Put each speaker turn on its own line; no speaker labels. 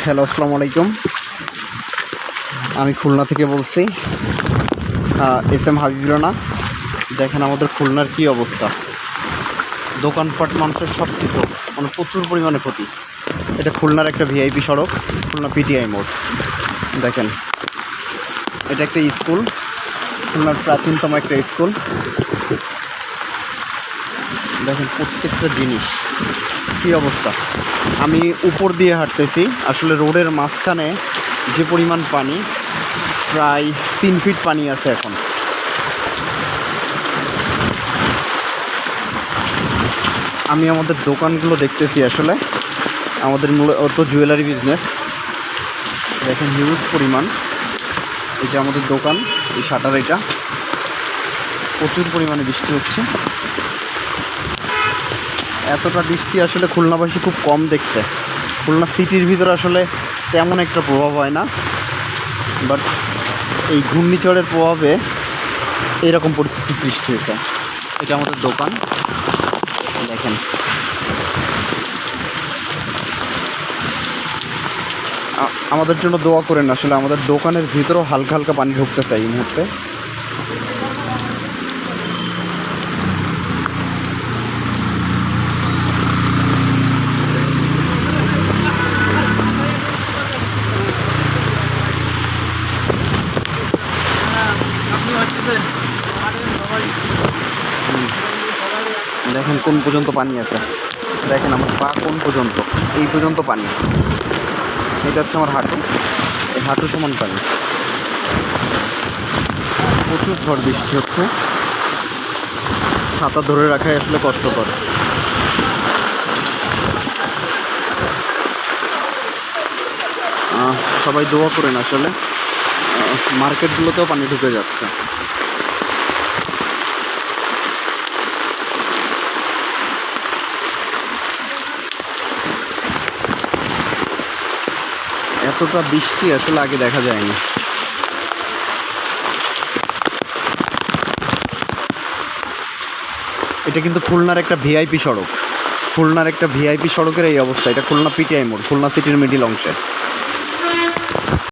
Hello, আসসালামু আলাইকুম। আমি খুলনা থেকে বলছি, এস হাবিবুর রানা। দেখেন আমাদের খুলনার কি অবস্থা, দোকানপাট, মানুষের সব কিছু মানে প্রচুর পরিমাণে ক্ষতি। এটা খুলনার একটা ভিআইপি সড়ক, খুলনা পিটিআই মোড়। দেখেন এটা একটা স্কুল, খুলনার প্রাচীনতম একটা স্কুল। দেখেন প্রত্যেকটা জিনিস কী অবস্থা। আমি উপর দিয়ে হাঁটতেছি, আসলে রোডের মাঝখানে যে পরিমাণ পানি, প্রায় 3 ফিট পানি আছে এখন। আমি আমাদের দোকানগুলো দেখতেছি, আসলে আমাদের মূলত জুয়েলারি বিজনেস। দেখেন হিউজ পরিমাণ, এই যে আমাদের দোকান, এই শাটার, এটা প্রচুর পরিমাণে বৃষ্টি হচ্ছে। এতটা বৃষ্টি আসলে খুলনাবাসী খুব কম দেখছে। খুলনা সিটির ভিতরে আসলে তেমন একটা প্রভাব হয় না, বাট এই ঘূর্ণিঝড়ের প্রভাবে এরকম পরিস্থিতি সৃষ্টি হয়েছে। এটা আমাদের দোকান, দেখেন আমাদের জন্য দোয়া করেন। আসলে আমাদের দোকানের ভিতরেও হালকা হালকা পানি ঢুকতেছে এই মুহূর্তে। দেখেন কোন পর্যন্ত পানি আছে, দেখেন আমার পা কোন পর্যন্ত, এই পর্যন্ত পানি। এটা হচ্ছে আমার হাঁটু, এই হাঁটু সমান পানি। প্রচুর ঝড় বৃষ্টি হচ্ছে, ছাতা ধরে রাখাই আসলে কষ্টকর। সবাই দোয়া করেন। আসলে মার্কেটগুলোতেও পানি ঢুকে যাচ্ছে। এতটা বৃষ্টি আসলে আগে দেখা যায়নি। এটা কিন্তু খুলনার একটা ভিআইপি সড়ক, খুলনার একটা ভিআইপি সড়কের এই অবস্থা। এটা খুলনা পিটিআই মোড়, খুলনা সিটির মিডিল অংশে।